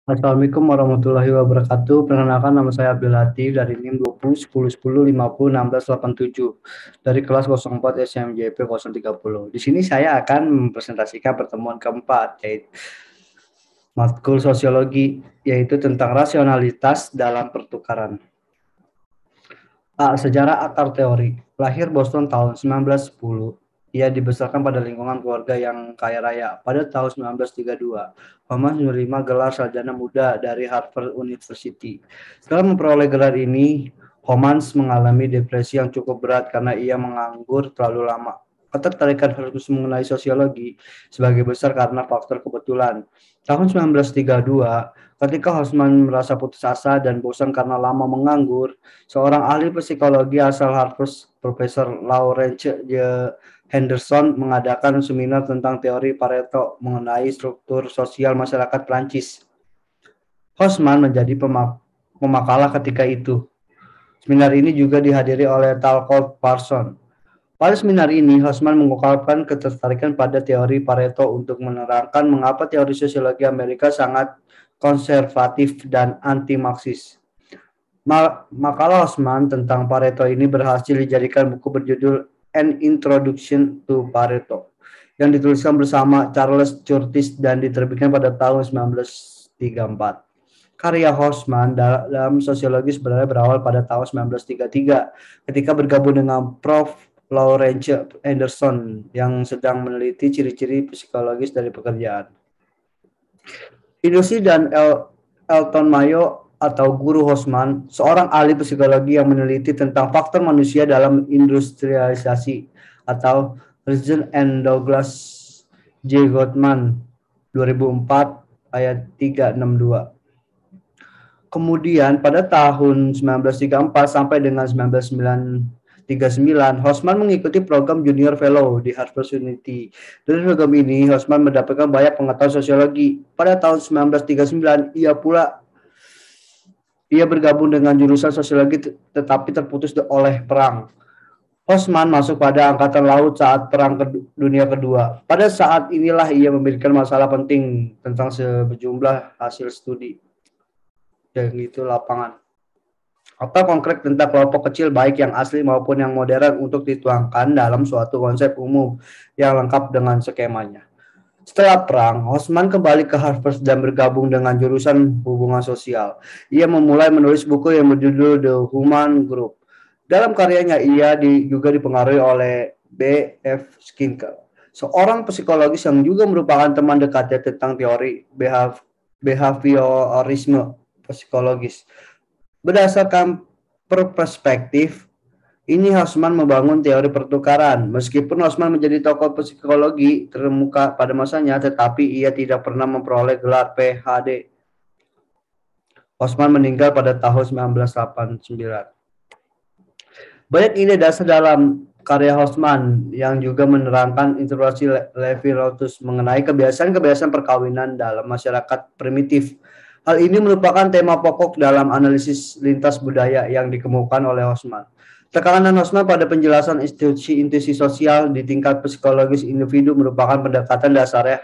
Assalamualaikum warahmatullahi wabarakatuh. Perkenalkan nama saya Abdul Latif dari NIM 20 10 10 50 16 87 dari kelas 04 SMJP 030. Di sini saya akan mempresentasikan pertemuan keempat yaitu matkul sosiologi yaitu tentang rasionalitas dalam pertukaran. Sejarah akar teori. Lahir Boston tahun 1910. Ia dibesarkan pada lingkungan keluarga yang kaya raya. Pada tahun 1932, Thomas menerima gelar sarjana muda dari Harvard University. Setelah memperoleh gelar ini, Homans mengalami depresi yang cukup berat karena ia menganggur terlalu lama. Ketertarikan Ferguson mengenai sosiologi sebagai besar karena faktor kebetulan. Tahun 1932, ketika Hosman merasa putus asa dan bosan karena lama menganggur, seorang ahli psikologi asal Harvard, Profesor Lawrence Henderson, mengadakan seminar tentang teori Pareto mengenai struktur sosial masyarakat Prancis. Hosman menjadi pemakalah ketika itu. Seminar ini juga dihadiri oleh Talcott Parson. Pada seminar ini, Hosman mengungkapkan ketertarikan pada teori Pareto untuk menerangkan mengapa teori sosiologi Amerika sangat konservatif dan anti-Marxis. Makalah Hosman tentang Pareto ini berhasil dijadikan buku berjudul An Introduction to Pareto yang dituliskan bersama Charles Curtis dan diterbitkan pada tahun 1934. Karya Hosman dalam sosiologi sebenarnya berawal pada tahun 1933 ketika bergabung dengan Prof. Lawrence Henderson yang sedang meneliti ciri-ciri psikologis dari pekerjaan. Industri dan Elton Mayo atau Guru Hosman, seorang ahli psikologi yang meneliti tentang faktor manusia dalam industrialisasi, atau Richard and Douglas J. Gottman 2004 ayat 362. Kemudian pada tahun 1934 sampai dengan 1939, Hosman mengikuti program Junior Fellow di Harvard University. Dari program ini, Hosman mendapatkan banyak pengetahuan sosiologi. Pada tahun 1939, ia bergabung dengan jurusan sosiologi tetapi terputus oleh perang. Hosman masuk pada Angkatan Laut saat Perang Dunia Kedua. Pada saat inilah ia memikirkan masalah penting tentang sejumlah hasil studi. Dan itu lapangan. Apa konkret tentang kelompok kecil baik yang asli maupun yang modern untuk dituangkan dalam suatu konsep umum yang lengkap dengan skemanya. Setelah perang, Hosman kembali ke Harvard dan bergabung dengan jurusan hubungan sosial. Ia memulai menulis buku yang berjudul The Human Group. Dalam karyanya ia juga dipengaruhi oleh B.F. Skinner, seorang psikologis yang juga merupakan teman dekatnya tentang teori behaviorisme psikologis. Berdasarkan perspektif ini, Hosman membangun teori pertukaran. Meskipun Hosman menjadi tokoh psikologi terkemuka pada masanya, tetapi ia tidak pernah memperoleh gelar PhD. Hosman meninggal pada tahun 1989. Banyak ide dasar dalam karya Hosman yang juga menerangkan interpretasi Levi-Strauss mengenai kebiasaan-kebiasaan perkawinan dalam masyarakat primitif. Hal ini merupakan tema pokok dalam analisis lintas budaya yang dikemukakan oleh Hosman. Tekanan Hosman pada penjelasan institusi sosial di tingkat psikologis individu merupakan pendekatan dasarnya.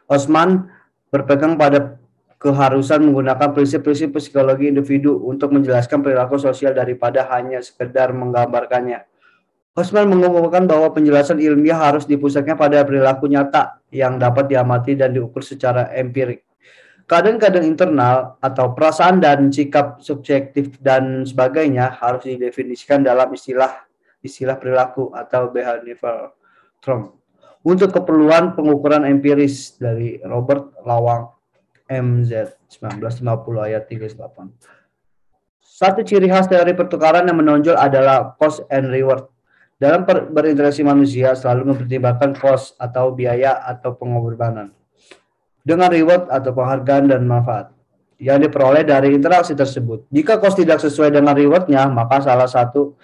Hosman berpegang pada keharusan menggunakan prinsip-prinsip psikologi individu untuk menjelaskan perilaku sosial daripada hanya sekedar menggambarkannya. Hosman mengumpulkan bahwa penjelasan ilmiah harus dipusatkan pada perilaku nyata yang dapat diamati dan diukur secara empirik. Keadaan-keadaan internal atau perasaan dan sikap subjektif dan sebagainya harus didefinisikan dalam istilah perilaku atau behavioral term untuk keperluan pengukuran empiris dari Robert Lawang MZ 1950 ayat 38. Satu ciri khas teori pertukaran yang menonjol adalah cost and reward. Dalam berinteraksi manusia selalu mempertimbangkan cost atau biaya atau pengorbanan dengan reward atau penghargaan dan manfaat yang diperoleh dari interaksi tersebut. Jika cost tidak sesuai dengan rewardnya, maka salah satu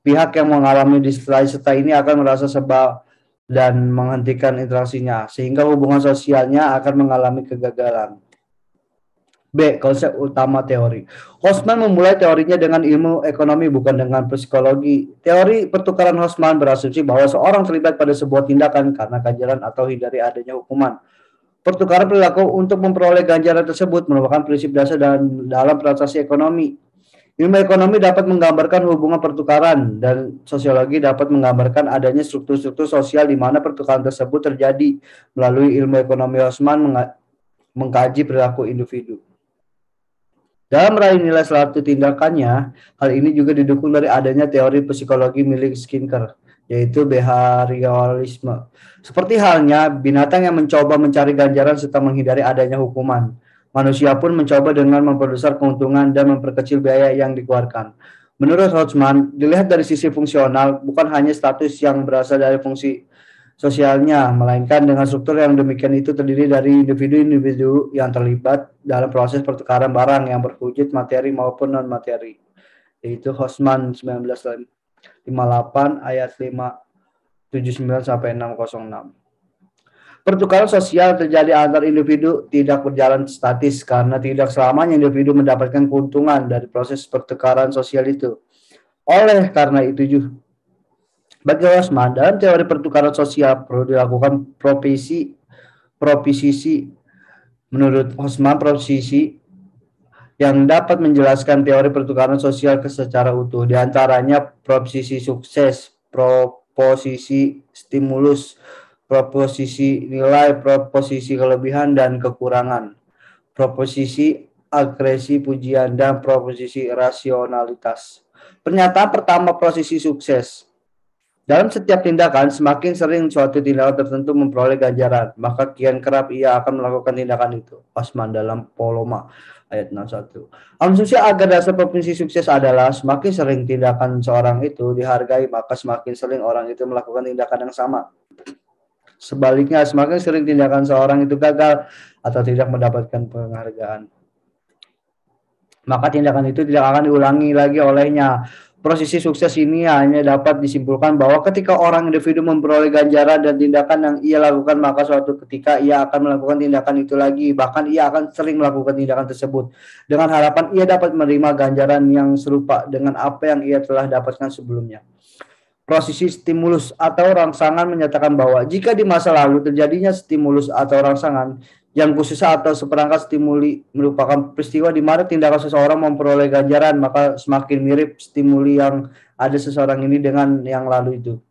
pihak yang mengalami distrust ini akan merasa sebal dan menghentikan interaksinya, sehingga hubungan sosialnya akan mengalami kegagalan. B. Konsep utama teori. Hosman memulai teorinya dengan ilmu ekonomi bukan dengan psikologi. Teori pertukaran Hosman berasumsi bahwa seorang terlibat pada sebuah tindakan karena ganjaran atau hindari adanya hukuman. Pertukaran perilaku untuk memperoleh ganjaran tersebut merupakan prinsip dasar dalam transaksi ekonomi. Ilmu ekonomi dapat menggambarkan hubungan pertukaran dan sosiologi dapat menggambarkan adanya struktur-struktur sosial di mana pertukaran tersebut terjadi. Melalui ilmu ekonomi, Osman mengkaji perilaku individu. Dalam meraih nilai suatu tindakannya, hal ini juga didukung dari adanya teori psikologi milik Skinner, yaitu behavioralisme. Seperti halnya binatang yang mencoba mencari ganjaran serta menghindari adanya hukuman. Manusia pun mencoba dengan memperbesar keuntungan dan memperkecil biaya yang dikeluarkan. Menurut Hodgman, dilihat dari sisi fungsional, bukan hanya status yang berasal dari fungsi sosialnya, melainkan dengan struktur yang demikian itu terdiri dari individu-individu yang terlibat dalam proses pertukaran barang yang berwujud materi maupun non-materi. Yaitu Hodgman 1958 ayat 579 sampai 606. Pertukaran sosial terjadi antar individu tidak berjalan statis karena tidak selamanya individu mendapatkan keuntungan dari proses pertukaran sosial itu. Oleh karena itu juga, bagi Osman, dalam teori pertukaran sosial perlu dilakukan proposisi. Menurut Osman, proposisi yang dapat menjelaskan teori pertukaran sosial secara utuh, diantaranya proposisi sukses, proposisi stimulus, proposisi nilai, proposisi kelebihan dan kekurangan, proposisi agresi pujian, dan proposisi rasionalitas. Pernyataan pertama, posisi sukses. Dalam setiap tindakan, semakin sering suatu tindakan tertentu memperoleh ganjaran, maka kian kerap ia akan melakukan tindakan itu. Osman dalam Poloma ayat 61. Asumsi agar dasar provinsi sukses adalah semakin sering tindakan seorang itu dihargai, maka semakin sering orang itu melakukan tindakan yang sama. Sebaliknya, semakin sering tindakan seorang itu gagal atau tidak mendapatkan penghargaan, maka tindakan itu tidak akan diulangi lagi olehnya. Prosesi sukses ini hanya dapat disimpulkan bahwa ketika orang individu memperoleh ganjaran dan tindakan yang ia lakukan, maka suatu ketika ia akan melakukan tindakan itu lagi. Bahkan ia akan sering melakukan tindakan tersebut dengan harapan ia dapat menerima ganjaran yang serupa dengan apa yang ia telah dapatkan sebelumnya. Prosesi stimulus atau rangsangan menyatakan bahwa jika di masa lalu terjadinya stimulus atau rangsangan yang khusus atau seperangkat stimuli merupakan peristiwa di mana tindakan seseorang memperoleh ganjaran, maka semakin mirip stimuli yang ada seseorang ini dengan yang lalu itu.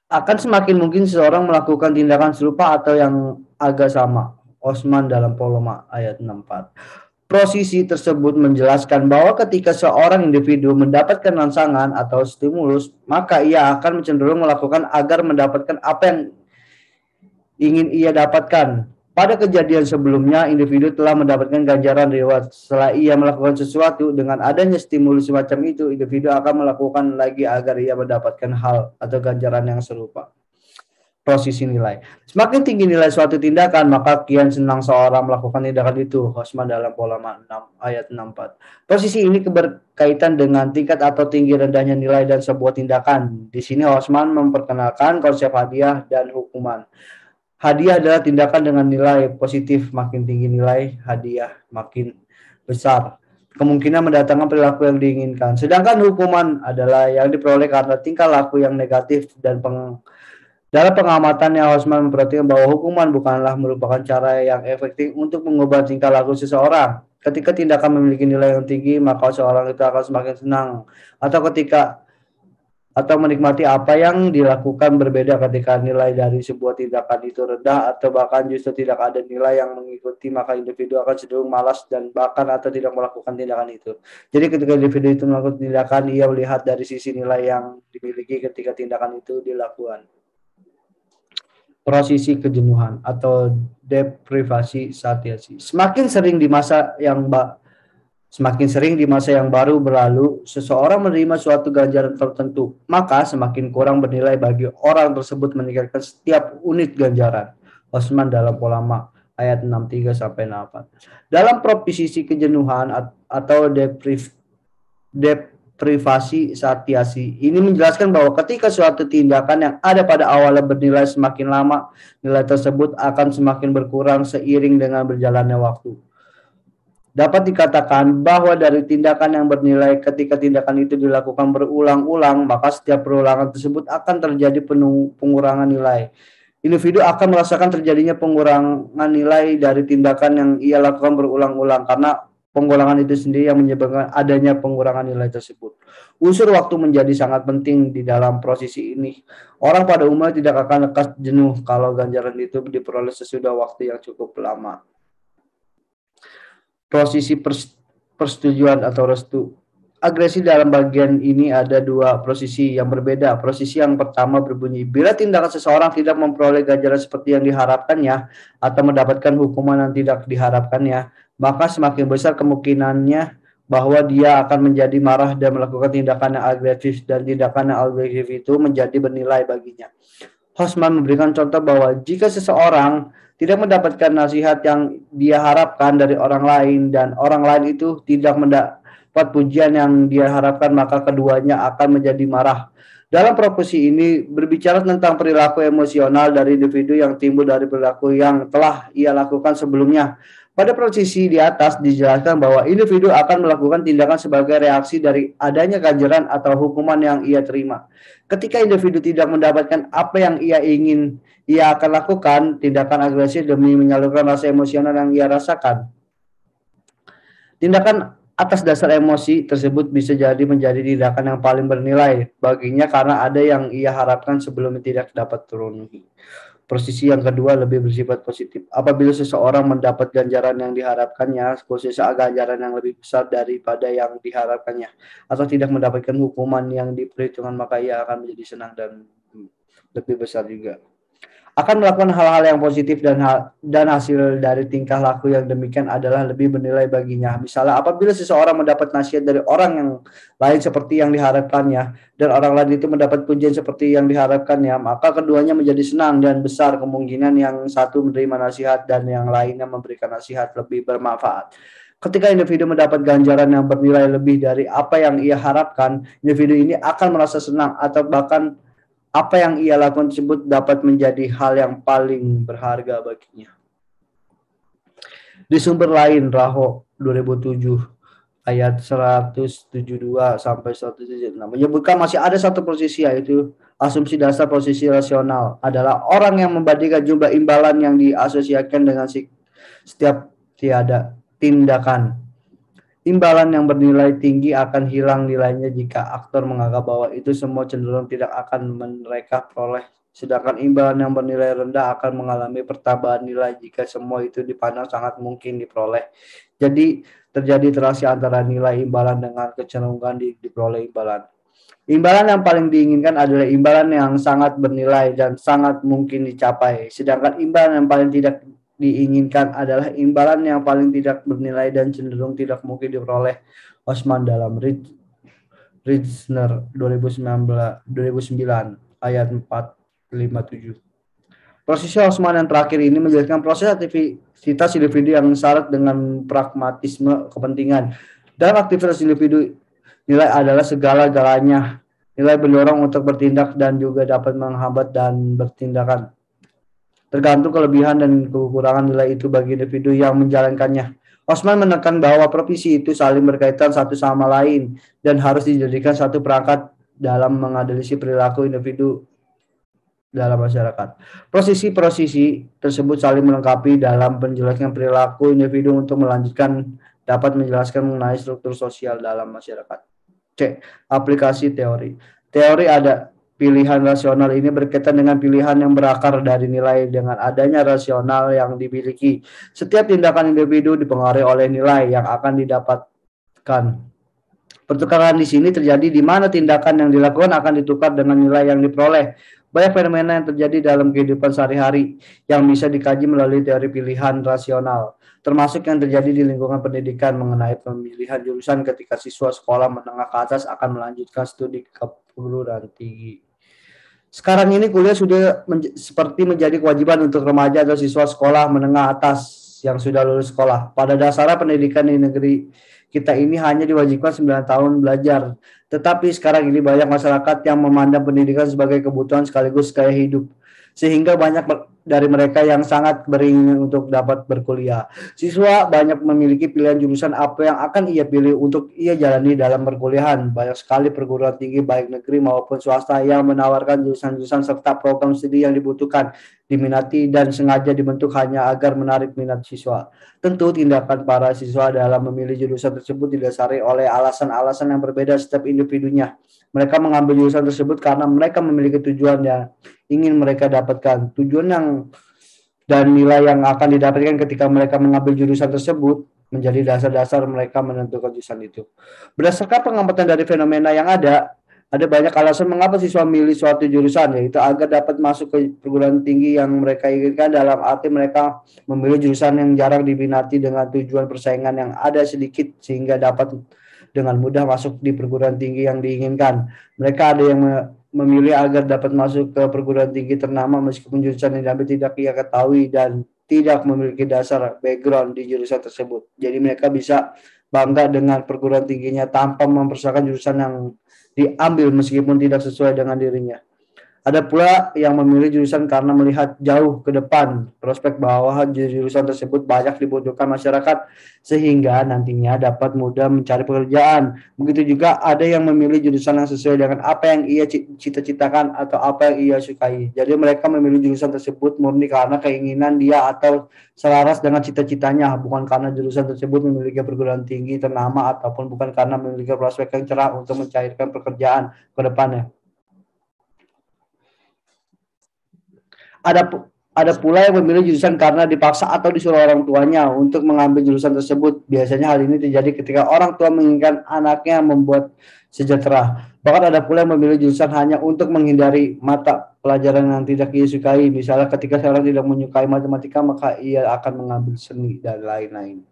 Akan semakin mungkin seseorang melakukan tindakan serupa atau yang agak sama. Osman dalam Poloma ayat 64. Prosesi tersebut menjelaskan bahwa ketika seorang individu mendapatkan rangsangan atau stimulus, maka ia akan cenderung melakukan agar mendapatkan apa yang ingin ia dapatkan. Pada kejadian sebelumnya, individu telah mendapatkan ganjaran reward. Setelah ia melakukan sesuatu dengan adanya stimulus semacam itu, individu akan melakukan lagi agar ia mendapatkan hal atau ganjaran yang serupa. Prosesi nilai. Semakin tinggi nilai suatu tindakan, maka kian senang seorang melakukan tindakan itu. Hodgman dalam Poloma 6 ayat 64. Posisi ini berkaitan dengan tingkat atau tinggi rendahnya nilai dan sebuah tindakan. Di sini Hodgman memperkenalkan konsep hadiah dan hukuman. Hadiah adalah tindakan dengan nilai positif, makin tinggi nilai hadiah makin besar kemungkinan mendatangkan perilaku yang diinginkan. Sedangkan hukuman adalah yang diperoleh karena tingkah laku yang negatif dan dalam pengamatannya, Hodgman memperhatikan bahwa hukuman bukanlah merupakan cara yang efektif untuk mengubah tingkah laku seseorang. Ketika tindakan memiliki nilai yang tinggi, maka seorang itu akan semakin senang. Atau menikmati apa yang dilakukan, berbeda ketika nilai dari sebuah tindakan itu rendah atau bahkan justru tidak ada nilai yang mengikuti, maka individu akan cenderung malas dan bahkan atau tidak melakukan tindakan itu. Jadi ketika individu itu melakukan tindakan, ia melihat dari sisi nilai yang dimiliki ketika tindakan itu dilakukan. Prosesi kejenuhan atau deprivasi satiasi. Semakin sering di masa yang baru berlalu, seseorang menerima suatu ganjaran tertentu, maka semakin kurang bernilai bagi orang tersebut meninggalkan setiap unit ganjaran. Hodgman dalam Poloma ayat 63 sampai 64. Dalam proposisi kejenuhan atau deprivasi satiasi ini menjelaskan bahwa ketika suatu tindakan yang ada pada awalnya bernilai, semakin lama nilai tersebut akan semakin berkurang seiring dengan berjalannya waktu. Dapat dikatakan bahwa dari tindakan yang bernilai, ketika tindakan itu dilakukan berulang-ulang, maka setiap perulangan tersebut akan terjadi pengurangan nilai. Individu akan merasakan terjadinya pengurangan nilai dari tindakan yang ia lakukan berulang-ulang karena pengulangan itu sendiri yang menyebabkan adanya pengurangan nilai tersebut. Unsur waktu menjadi sangat penting di dalam prosesi ini. Orang pada umumnya tidak akan lekas jenuh kalau ganjaran itu diperoleh sesudah waktu yang cukup lama. Prosesi persetujuan atau restu. Agresi dalam bagian ini ada dua prosesi yang berbeda. Prosesi yang pertama berbunyi, bila tindakan seseorang tidak memperoleh ganjaran seperti yang diharapkannya atau mendapatkan hukuman yang tidak diharapkannya, maka semakin besar kemungkinannya bahwa dia akan menjadi marah dan melakukan tindakan yang agresif, dan tindakan yang agresif itu menjadi bernilai baginya. Hosman memberikan contoh bahwa jika seseorang tidak mendapatkan nasihat yang dia harapkan dari orang lain dan orang lain itu tidak mendapat pujian yang dia harapkan, maka keduanya akan menjadi marah. Dalam proporsi ini berbicara tentang perilaku emosional dari individu yang timbul dari perilaku yang telah ia lakukan sebelumnya. Pada posisi di atas dijelaskan bahwa individu akan melakukan tindakan sebagai reaksi dari adanya ganjaran atau hukuman yang ia terima. Ketika individu tidak mendapatkan apa yang ia ingin, ia akan lakukan tindakan agresif demi menyalurkan rasa emosional yang ia rasakan. Tindakan atas dasar emosi tersebut bisa jadi menjadi tindakan yang paling bernilai baginya karena ada yang ia harapkan sebelumnya tidak dapat terpenuhi. Posisi yang kedua lebih bersifat positif. Apabila seseorang mendapat ganjaran yang diharapkannya, khususnya ganjaran yang lebih besar daripada yang diharapkannya, atau tidak mendapatkan hukuman yang diperhitungkan, maka ia akan menjadi senang dan lebih besar juga. Akan melakukan hal-hal yang positif dan hasil dari tingkah laku yang demikian adalah lebih bernilai baginya. Misalnya apabila seseorang mendapat nasihat dari orang yang lain seperti yang diharapkannya dan orang lain itu mendapat pujian seperti yang diharapkannya, maka keduanya menjadi senang dan besar kemungkinan yang satu menerima nasihat dan yang lainnya memberikan nasihat lebih bermanfaat. Ketika individu mendapat ganjaran yang bernilai lebih dari apa yang ia harapkan, individu ini akan merasa senang atau bahkan apa yang ia lakukan tersebut dapat menjadi hal yang paling berharga baginya. Di sumber lain, Raho 2007 ayat 172 sampai 176 menyebutkan masih ada satu posisi, yaitu asumsi dasar posisi rasional adalah orang yang membandingkan jumlah imbalan yang diasosiasikan dengan setiap tiada tindakan. Imbalan yang bernilai tinggi akan hilang nilainya jika aktor menganggap bahwa itu semua cenderung tidak akan mereka peroleh. Sedangkan imbalan yang bernilai rendah akan mengalami pertambahan nilai jika semua itu dipandang sangat mungkin diperoleh. Jadi terjadi interaksi antara nilai imbalan dengan kecenderungan diperoleh imbalan. Imbalan yang paling diinginkan adalah imbalan yang sangat bernilai dan sangat mungkin dicapai. Sedangkan imbalan yang paling tidak diinginkan adalah imbalan yang paling tidak bernilai dan cenderung tidak mungkin diperoleh. Osman dalam Ritzner 2009 ayat 457. Prosesi Osman yang terakhir ini menjelaskan proses aktivitas individu yang syarat dengan pragmatisme kepentingan. Dalam aktivitas individu, nilai adalah segala-galanya. Nilai mendorong untuk bertindak dan juga dapat menghambat dan bertindakan. Tergantung kelebihan dan kekurangan nilai itu bagi individu yang menjalankannya. Osman menekan bahwa profesi itu saling berkaitan satu sama lain dan harus dijadikan satu perangkat dalam menganalisis perilaku individu dalam masyarakat. Prosesi tersebut saling melengkapi dalam penjelasan perilaku individu untuk melanjutkan dapat menjelaskan mengenai struktur sosial dalam masyarakat. C. Aplikasi teori. Teori ada pilihan rasional ini berkaitan dengan pilihan yang berakar dari nilai. Dengan adanya rasional yang dimiliki, setiap tindakan individu dipengaruhi oleh nilai yang akan didapatkan. Pertukaran di sini terjadi di mana tindakan yang dilakukan akan ditukar dengan nilai yang diperoleh. Banyak fenomena yang terjadi dalam kehidupan sehari-hari yang bisa dikaji melalui teori pilihan rasional, termasuk yang terjadi di lingkungan pendidikan mengenai pemilihan jurusan ketika siswa sekolah menengah ke atas akan melanjutkan studi ke perguruan tinggi. Sekarang ini kuliah sudah seperti menjadi kewajiban untuk remaja atau siswa sekolah menengah atas yang sudah lulus sekolah. Pada dasarnya pendidikan di negeri kita ini hanya diwajibkan 9 tahun belajar. Tetapi sekarang ini banyak masyarakat yang memandang pendidikan sebagai kebutuhan sekaligus gaya hidup. Sehingga banyak dari mereka yang sangat beringin untuk dapat berkuliah. Siswa banyak memiliki pilihan jurusan apa yang akan ia pilih untuk ia jalani dalam perkuliahan. Banyak sekali perguruan tinggi baik negeri maupun swasta yang menawarkan jurusan-jurusan serta program studi yang dibutuhkan, diminati dan sengaja dibentuk hanya agar menarik minat siswa. Tentu tindakan para siswa dalam memilih jurusan tersebut didasari oleh alasan-alasan yang berbeda setiap individunya. Mereka mengambil jurusan tersebut karena mereka memiliki tujuan yang ingin mereka dapatkan. Tujuan yang dan nilai yang akan didapatkan ketika mereka mengambil jurusan tersebut menjadi dasar-dasar mereka menentukan jurusan itu. Berdasarkan pengamatan dari fenomena yang ada banyak alasan mengapa siswa memilih suatu jurusan, yaitu agar dapat masuk ke perguruan tinggi yang mereka inginkan, dalam arti mereka memilih jurusan yang jarang diminati dengan tujuan persaingan yang ada sedikit sehingga dapat dengan mudah masuk di perguruan tinggi yang diinginkan. Mereka ada yang memilih agar dapat masuk ke perguruan tinggi ternama meskipun jurusan yang diambil tidak ia ketahui dan tidak memiliki dasar background di jurusan tersebut. Jadi mereka bisa bangga dengan perguruan tingginya tanpa mempersoalkan jurusan yang diambil meskipun tidak sesuai dengan dirinya. Ada pula yang memilih jurusan karena melihat jauh ke depan, prospek bahwa jurusan tersebut banyak dibutuhkan masyarakat sehingga nantinya dapat mudah mencari pekerjaan. Begitu juga ada yang memilih jurusan yang sesuai dengan apa yang ia cita-citakan atau apa yang ia sukai. Jadi mereka memilih jurusan tersebut murni karena keinginan dia atau selaras dengan cita-citanya, bukan karena jurusan tersebut memiliki perguruan tinggi ternama ataupun bukan karena memiliki prospek yang cerah untuk mencairkan pekerjaan ke depannya. Ada ada pula yang memilih jurusan karena dipaksa atau disuruh orang tuanya untuk mengambil jurusan tersebut. Biasanya hal ini terjadi ketika orang tua menginginkan anaknya membuat sejahtera. Bahkan ada pula yang memilih jurusan hanya untuk menghindari mata pelajaran yang tidak ia sukai. Misalnya ketika seorang tidak menyukai matematika, maka ia akan mengambil seni dan lain-lain.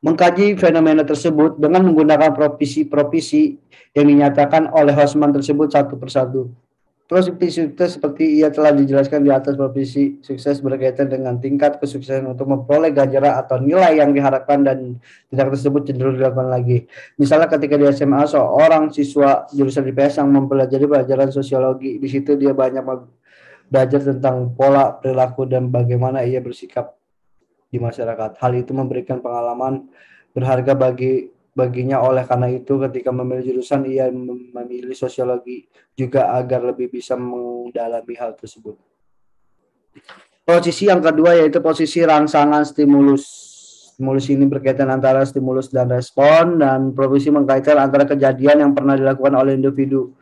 Mengkaji fenomena tersebut dengan menggunakan profesi-profesi yang dinyatakan oleh Hosman tersebut satu persatu. Profesi sukses seperti ia telah dijelaskan di atas, profesi sukses berkaitan dengan tingkat kesuksesan untuk memperoleh ganjaran atau nilai yang diharapkan dan tindak tersebut cenderung dilakukan lagi. Misalnya ketika di SMA seorang siswa jurusan IPS yang mempelajari pelajaran sosiologi, di situ dia banyak belajar tentang pola perilaku dan bagaimana ia bersikap di masyarakat. Hal itu memberikan pengalaman berharga baginya. Oleh karena itu ketika memilih jurusan ia memilih sosiologi juga agar lebih bisa mendalami hal tersebut. Posisi yang kedua yaitu posisi rangsangan stimulus. Stimulus ini berkaitan antara stimulus dan respon, dan profesi mengkaitkan antara kejadian yang pernah dilakukan oleh individu.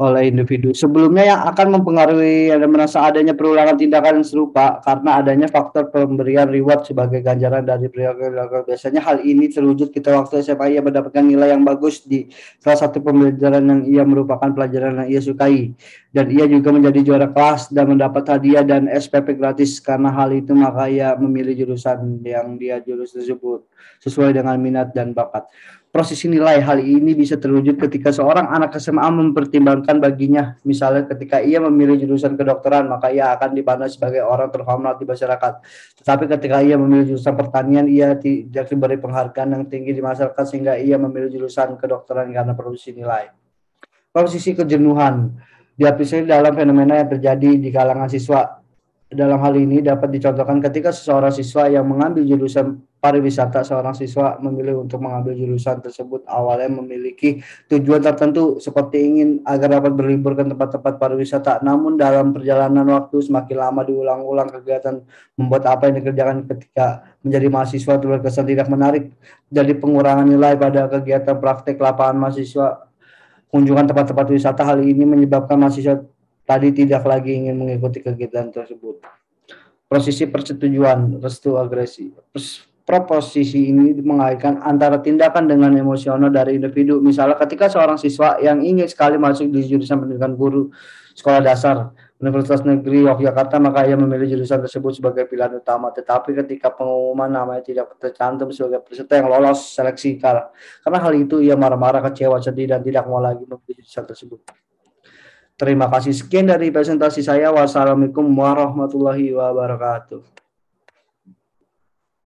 Oleh individu. Sebelumnya yang akan mempengaruhi dan merasa adanya perulangan tindakan yang serupa karena adanya faktor pemberian reward sebagai ganjaran dari perilaku. Biasanya hal ini terwujud kita waktu SMA ia mendapatkan nilai yang bagus di salah satu pembelajaran yang ia merupakan pelajaran yang ia sukai, dan ia juga menjadi juara kelas dan mendapat hadiah dan SPP gratis. Karena hal itu maka ia memilih jurusan yang dia jurusan tersebut sesuai dengan minat dan bakat. Proses nilai hal ini bisa terwujud ketika seorang anak SMA mempertimbangkan baginya. Misalnya ketika ia memilih jurusan kedokteran, maka ia akan dipandang sebagai orang terhormat di masyarakat. Tetapi ketika ia memilih jurusan pertanian, ia tidak diberi penghargaan yang tinggi di masyarakat sehingga ia memilih jurusan kedokteran karena posisi nilai. Posisi kejenuhan diaplikasi dalam fenomena yang terjadi di kalangan siswa. Dalam hal ini dapat dicontohkan ketika seseorang siswa yang mengambil jurusan pariwisata, seorang siswa memilih untuk mengambil jurusan tersebut awalnya memiliki tujuan tertentu seperti ingin agar dapat berlibur ke tempat-tempat pariwisata. Namun dalam perjalanan waktu semakin lama diulang-ulang kegiatan membuat apa yang dikerjakan ketika menjadi mahasiswa terkesan tidak menarik. Jadi pengurangan nilai pada kegiatan praktek lapangan mahasiswa, kunjungan tempat-tempat wisata. Hal ini menyebabkan mahasiswa tadi tidak lagi ingin mengikuti kegiatan tersebut. Posisi persetujuan, restu agresi. Proposisi ini mengaitkan antara tindakan dengan emosional dari individu. Misalnya ketika seorang siswa yang ingin sekali masuk di jurusan pendidikan guru sekolah dasar Universitas Negeri Yogyakarta, maka ia memilih jurusan tersebut sebagai pilihan utama. Tetapi ketika pengumuman namanya tidak tercantum sebagai peserta yang lolos seleksi, karena hal itu ia marah-marah, kecewa, sedih, dan tidak mau lagi memilih jurusan tersebut. Terima kasih, sekian dari presentasi saya. Wassalamualaikum warahmatullahi wabarakatuh.